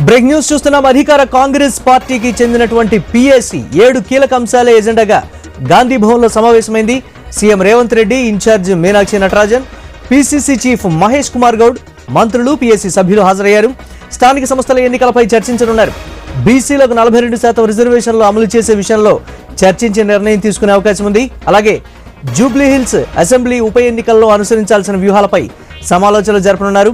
Break news చూస్తున్నాం. అధికార కాంగ్రెస్ పార్టీకి చెందినటువంటి పిఎస్సి 7 కీలక అంశాల ఎజెండాగా గాంధీ భవన్లో సమావేశమైంది. CM Revanth Reddy, incharge Meenakshi Natarajan, PCC chief Mahesh Kumar Goud, మంత్రులు, పిఎస్సి సభ్యులు హాజరయ్యారు. స్థానిక సంస్థల ఎన్నికలపై చర్చించనున్నారు. బీసీలకు 42% రిజర్వేషన్లు అమలు చేసే విషయంలో చర్చించి నిర్ణయం తీసుకునే అవకాశం ఉంది. అలాగే జూబ్లీహిల్స్ అసెంబ్లీ ఉప ఎన్నికల్లో అనుసరించాల్సిన వ్యూహాలపై సమాలోచనలు జరపనున్నారు.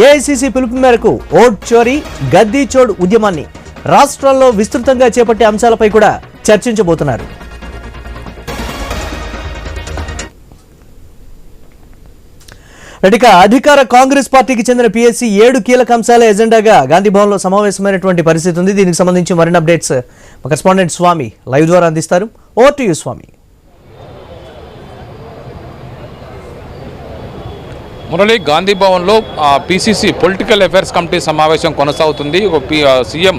ఏఐసీసీ పిలుపు మేరకు ఓట్ చోరీ, గద్దీ చోడ్ ఉద్యమాన్ని రాష్ట్రాల్లో విస్తృతంగా చేపట్టే అంశాలపై కూడా చర్చించబోతున్నారు. ఇక అధికార కాంగ్రెస్ పార్టీకి చెందిన పిఎస్సి 7 కీలక అంశాల ఎజెండాగా గాంధీ భవన్లో సమావేశమైనటువంటి పరిస్థితి ఉంది. దీనికి సంబంధించి మరిన్ని అప్డేట్స్ మా కరెస్పాండెంట్ స్వామి లైవ్ ద్వారా అందిస్తారు. ఓవర్ టు యు స్వామి. మురళి, గాంధీ భవన్లో పిసిసి పొలిటికల్ అఫైర్స్ కమిటీ సమావేశం కొనసాగుతుంది. సీఎం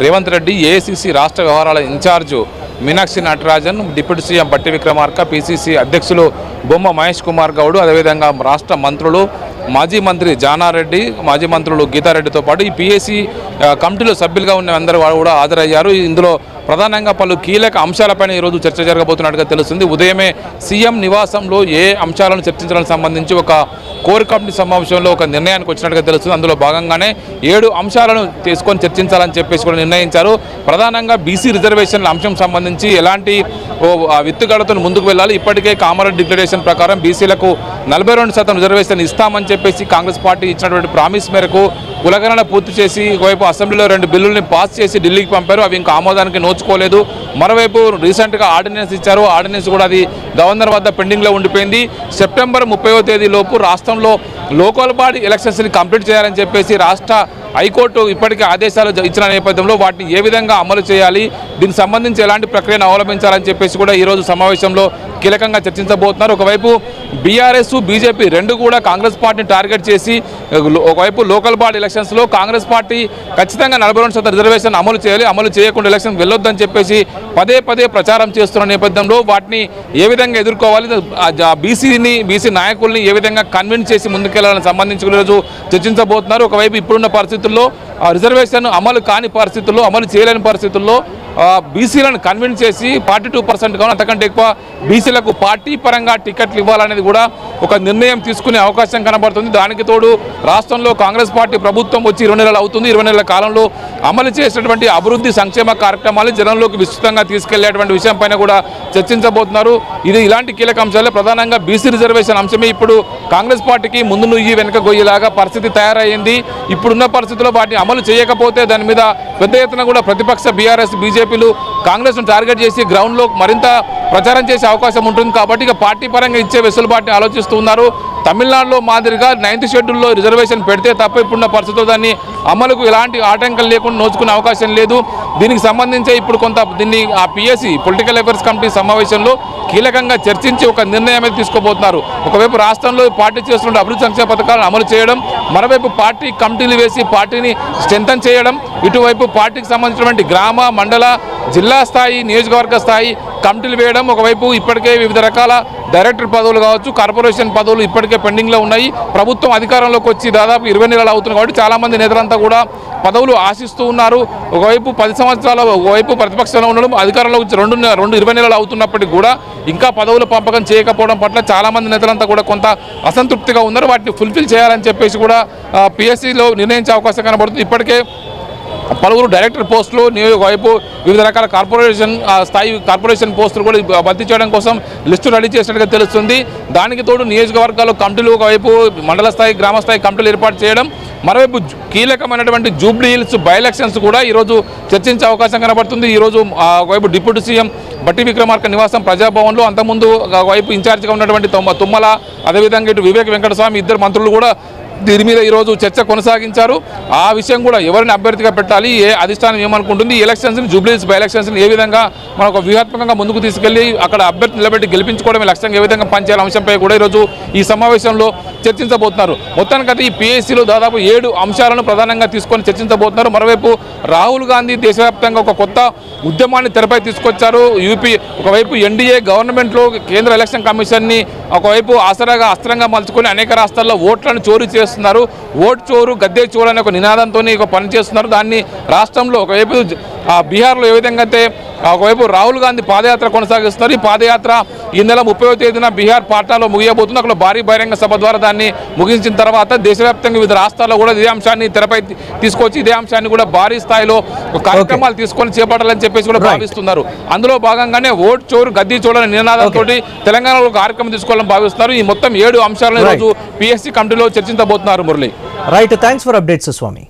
రేవంత్ రెడ్డి, ఏఐసీసీ రాష్ట్ర వ్యవహారాల in charge Meenakshi Natarajan, deputy CM బట్టి విక్రమార్క, పిసిసి అధ్యక్షులు బొమ్మ మహేష్ కుమార్ గౌడ్, అదేవిధంగా రాష్ట్ర మంత్రులు, మాజీ మంత్రి జానారెడ్డి, మాజీ మంత్రులు గీతారెడ్డితో పాటు ఈ పిఎస్సి కమిటీలో సభ్యులుగా ఉన్న అందరూ కూడా హాజరయ్యారు. ఇందులో ప్రధానంగా పలు కీలక అంశాలపైన ఈరోజు చర్చ జరగబోతున్నట్టుగా తెలుస్తుంది. ఉదయమే సీఎం నివాసంలో ఏ అంశాలను చర్చించడానికి సంబంధించి ఒక కోర్ కమిటీ సమావేశంలో ఒక నిర్ణయానికి వచ్చినట్టుగా తెలుస్తుంది. అందులో భాగంగానే 7 అంశాలను తీసుకొని చర్చించాలని చెప్పేసి కూడా నిర్ణయించారు. ప్రధానంగా బీసీ రిజర్వేషన్ల అంశం సంబంధించి ఎలాంటి విత్తుగడతో ముందుకు వెళ్ళాలి. ఇప్పటికే కామారెడ్డి డిక్లరేషన్ ప్రకారం బీసీలకు 42% రిజర్వేషన్ ఇస్తామని చెప్పేసి కాంగ్రెస్ పార్టీ ఇచ్చినటువంటి ప్రామిస్ మేరకు కులగణన పూర్తి చేసి ఒకవైపు అసెంబ్లీలో 2 బిల్లుల్ని పాస్ చేసి ఢిల్లీకి పంపారు. అవి ఇంకా ఆమోదానికి నోచుకోలేదు. మరోవైపు రీసెంట్గా ఆర్డినెన్స్ ఇచ్చారు. ఆర్డినెన్స్ కూడా అది గవర్నర్ వద్ద పెండింగ్లో ఉండిపోయింది. సెప్టెంబర్ 30వ తేదీలోపు రాష్ట్రంలో లోకల్ బాడీ ఎలక్షన్స్ని కంప్లీట్ చేయాలని చెప్పేసి రాష్ట్ర హైకోర్టు ఇప్పటికే ఆదేశాలు ఇచ్చిన నేపథ్యంలో వాటిని ఏ విధంగా అమలు చేయాలి, దీనికి సంబంధించి ఎలాంటి ప్రక్రియను అవలంబించాలని చెప్పేసి కూడా ఈరోజు సమావేశంలో కీలకంగా చర్చించబోతున్నారు. ఒకవైపు బీఆర్ఎస్, బీజేపీ రెండు కూడా కాంగ్రెస్ పార్టీని టార్గెట్ చేసి ఒకవైపు లోకల్ బాడీ ఎలక్షన్స్లో కాంగ్రెస్ పార్టీ ఖచ్చితంగా 42% రిజర్వేషన్ అమలు చేయాలి, అమలు చేయకుండా ఎలక్షన్ వెళ్ళొద్దని చెప్పేసి పదే ప్రచారం చేస్తున్న నేపథ్యంలో వాటిని ఏ విధంగా ఎదుర్కోవాలి, బీసీ నాయకుల్ని ఏ విధంగా కన్విన్స్ చేసి ముందుకెళ్లాలని సంబంధించి ఈరోజు చర్చించబోతున్నారు. ఒకవైపు ఇప్పుడున్న పరిస్థితుల్లో రిజర్వేషన్ అమలు కాని పరిస్థితుల్లో, అమలు చేయలేని పరిస్థితుల్లో బీసీలను కన్విన్స్ చేసి 42% కావాలి, అంతకంటే ఎక్కువ బీసీలకు పార్టీ పరంగా టికెట్లు ఇవ్వాలనేది కూడా ఒక నిర్ణయం తీసుకునే అవకాశం కనబడుతుంది. దానికి తోడు రాష్ట్రంలో కాంగ్రెస్ పార్టీ ప్రభుత్వం వచ్చి 20 నెలలు అవుతుంది. 20 నెలల కాలంలో అమలు చేసినటువంటి అభివృద్ధి సంక్షేమ కార్యక్రమాలు జనంలోకి విస్తృతంగా తీసుకెళ్లేటువంటి విషయం పైన కూడా చర్చించబోతున్నారు. ఇలాంటి కీలక అంశాలే ప్రధానంగా బీసీ రిజర్వేషన్ అంశమే ఇప్పుడు కాంగ్రెస్ పార్టీకి ముందు నుయ్యి వెనుక గొయ్యిలాగా పరిస్థితి తయారైంది. ఇప్పుడున్న పరిస్థితుల్లో వాటిని అమలు చేయకపోతే దాని మీద పెద్ద ఎత్తున కూడా ప్రతిపక్ష బీఆర్ఎస్, బీజేపీలు కాంగ్రెస్ను టార్గెట్ చేసి గ్రౌండ్లో మరింత ప్రచారం చేసే అవకాశం ఉంటుంది. కాబట్టి ఇక పార్టీ పరంగా ఇచ్చే వెసులుబాటుని ఆలోచిస్తున్నారు. తమిళనాడులో మాదిరిగా 9th షెడ్యూల్లో రిజర్వేషన్ పెడితే తప్ప ఇప్పుడున్న పరిస్థితుల్లో దాన్ని అమలుకు ఎలాంటి ఆటంకం లేకుండా నోచుకునే అవకాశం లేదు. దీనికి సంబంధించి ఇప్పుడు దీన్ని ఆ పిఎస్సి పొలిటికల్ అఫైర్స్ కమిటీ సమావేశంలో కీలకంగా చర్చించి ఒక నిర్ణయం అయితే తీసుకోబోతున్నారు. ఒకవైపు రాష్ట్రంలో పార్టీ చేస్తున్న అభివృద్ధి సంక్షేమ పథకాలను అమలు చేయడం, మరోవైపు పార్టీ కమిటీలు వేసి పార్టీని స్ట్రెంథన్ చేయడం, ఇటువైపు పార్టీకి సంబంధించినటువంటి గ్రామ, మండల, జిల్లా స్థాయి, నియోజకవర్గ స్థాయి కమిటీలు వేయడం. ఒకవైపు ఇప్పటికే వివిధ రకాల డైరెక్టర్ పదవులు కావచ్చు, కార్పొరేషన్ పదవులు ఇప్పటికే పెండింగ్లో ఉన్నాయి. ప్రభుత్వం అధికారంలోకి వచ్చి దాదాపు 20 నెలలు అవుతుంది కాబట్టి చాలామంది నేతలంతా కూడా పదవులు ఆశిస్తూ ఉన్నారు. ఒకవైపు 10 సంవత్సరాల, ఒకవైపు ప్రతిపక్షంలో ఉండడం, అధికారంలో వచ్చి 20 నెలలు అవుతున్నప్పటికీ కూడా ఇంకా పదవుల పంపకం చేయకపోవడం పట్ల చాలామంది నేతలంతా కూడా కొంత అసంతృప్తిగా ఉన్నారు. వాటిని ఫుల్ఫిల్ చేయాలని చెప్పేసి కూడా పిఎస్సిలో నిర్ణయించే అవకాశం కనబడుతుంది. ఇప్పటికే పలువురు డైరెక్టర్ పోస్టులు, ఒకవైపు వివిధ రకాల కార్పొరేషన్ పోస్టులు కూడా భర్తీ చేయడం కోసం లిస్టు రెడీ చేసినట్టుగా తెలుస్తుంది. దానికి తోడు నియోజకవర్గాల్లో కమిటీలు, ఒకవైపు మండల స్థాయి, గ్రామ స్థాయి కమిటీలు ఏర్పాటు చేయడం, మరోవైపు కీలకమైనటువంటి జూబ్లీ హిల్స్ బై ఎలక్షన్స్ కూడా ఈరోజు చర్చించే అవకాశం కనబడుతుంది. ఈరోజు ఒకవైపు డిప్యూటీ సీఎం బట్టి విక్రమార్క నివాసం ప్రజాభవన్లో అంతకుముందు ఒకవైపు ఇన్ఛార్జిగా ఉన్నటువంటి తుమ్మల, అదేవిధంగా ఇటు వివేక్ వెంకటస్వామి, ఇద్దరు మంత్రులు కూడా దీని మీద ఈరోజు చర్చ కొనసాగించారు. ఆ విషయం కూడా ఎవరిని అభ్యర్థిగా పెట్టాలి, ఏ అధిష్టానం ఏమనుకుంటుంది, ఈ ఎలక్షన్స్ని, జూబ్లీహిల్స్ బై ఎలక్షన్స్ని ఏ విధంగా మనం ఒక వ్యూహాత్మకంగా ముందుకు తీసుకెళ్లి అక్కడ అభ్యర్థి నిలబెట్టి గెలిపించుకోవడమే లక్ష్యంగా ఏ విధంగా పనిచేయాల అంశంపై కూడా ఈరోజు ఈ సమావేశంలో చర్చించబోతున్నారు. మొత్తానికైతే ఈ పిఎస్సిలో దాదాపు 7 అంశాలను ప్రధానంగా తీసుకొని చర్చించబోతున్నారు. మరోవైపు రాహుల్ గాంధీ దేశవ్యాప్తంగా ఒక కొత్త ఉద్యమాన్ని తెరపై తీసుకొచ్చారు. ఒకవైపు ఎన్డీఏ గవర్నమెంట్లో కేంద్ర ఎలక్షన్ కమిషన్ని ఒకవైపు ఆసరాగా అస్త్రంగా మలుచుకొని అనేక రాష్ట్రాల్లో ఓట్లను చోరీ చేస్తున్నారు. ఓటు చోరు గద్దె చోరు అనే ఒక నినాదంతో పనిచేస్తున్నారు. దాన్ని రాష్ట్రంలో ఒకవైపు బీహార్లో ఏ విధంగా అయితే ఒకవైపు రాహుల్ గాంధీ పాదయాత్ర కొనసాగిస్తున్నారు. ఈ పాదయాత్ర ఈ నెల 30వ తేదీన బీహార్ పాట్నాలో ముగియబోతుంది. అక్కడ భారీ బహిరంగ సభ ద్వారా దాన్ని ముగించిన తర్వాత దేశవ్యాప్తంగా వివిధ రాష్ట్రాల్లో కూడా ఇదే అంశాన్ని తెరపై తీసుకొచ్చి ఇదే అంశాన్ని కూడా భారీ స్థాయిలో కార్యక్రమాలు తీసుకొని చేపట్టాలని చెప్పేసి కూడా భావిస్తున్నారు. అందులో భాగంగానే ఓటు చోరు గద్దీ చోరు నినాదంతో తెలంగాణలో కార్యక్రమం తీసుకోవాలని భావిస్తున్నారు. ఈ మొత్తం 7 అంశాలను ఈరోజు పిఎస్సి కమిటీలో చర్చించబోతున్నారు. Murali, right, thanks for updates Swamy.